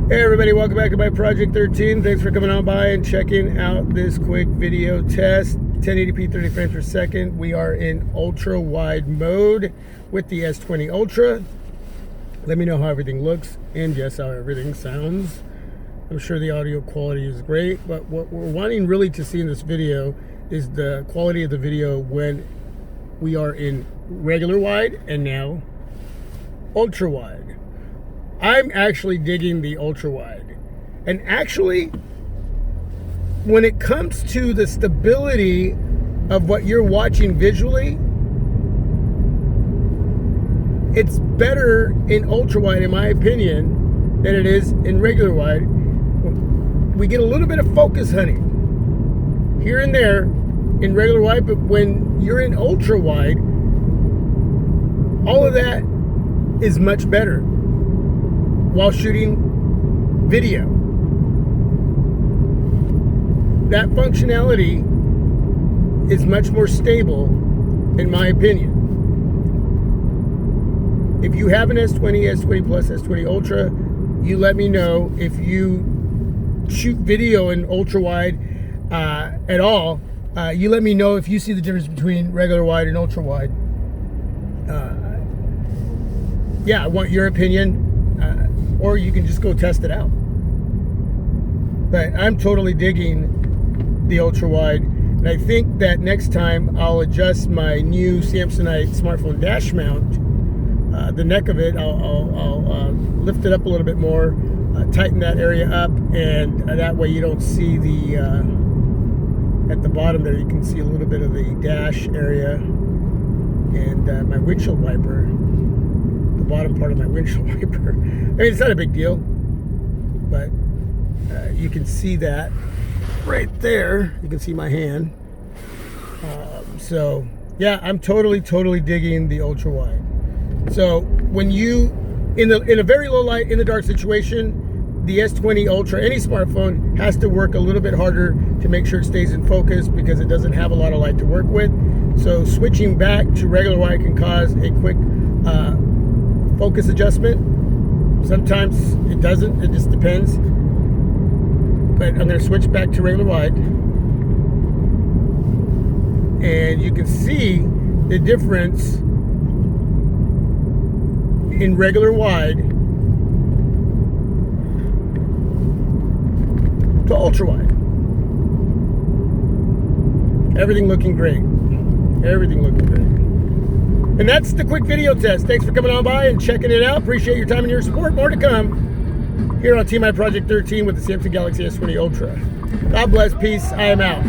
Hey everybody, welcome back to my Project 13. Thanks for coming on by and checking out this quick video test. 1080p 30 frames per second. We are in ultra wide mode with the S20 Ultra. Let me know how everything looks and yes, how everything sounds. I'm sure the audio quality is great, but what we're wanting really to see in this video is the quality of the video when we are in regular wide and now ultra wide. I'm actually digging the ultra wide. And actually, when it comes to the stability of what you're watching visually, it's better in ultra wide, in my opinion, than it is in regular wide. We get a little bit of focus hunting here and there in regular wide, but when you're in ultra wide, all of that is much better while shooting video. That functionality is much more stable, in my opinion. If you have an S20, S20 Plus, S20 Ultra, you let me know. If you shoot video in ultra wide at all, you let me know if you see the difference between regular wide and ultra wide. Yeah, I want your opinion. Or you can just go test it out. But I'm totally digging the ultra wide, and I think that next time I'll adjust my new Samsonite smartphone dash mount. The neck of it, I'll lift it up a little bit more, tighten that area up, and that way you don't see the at the bottom there. You can see a little bit of the dash area and my windshield wiper. Bottom part of my windshield wiper. I mean, it's not a big deal, but you can see that right there. You can see my hand. So yeah, I'm totally digging the ultra wide. So when you in a very low light, in the dark situation, the S20 Ultra, any smartphone, has to work a little bit harder to make sure it stays in focus because it doesn't have a lot of light to work with. So switching back to regular wide can cause a quick focus adjustment. Sometimes it doesn't, it just depends. But I'm going to switch back to regular wide, and you can see the difference in regular wide to ultra wide. Everything looking great. Everything looking great. And that's the quick video test. Thanks for coming on by and checking it out. Appreciate your time and your support. More to come here on Team My Project 13 with the Samsung Galaxy S20 Ultra. God bless. Peace. I am out.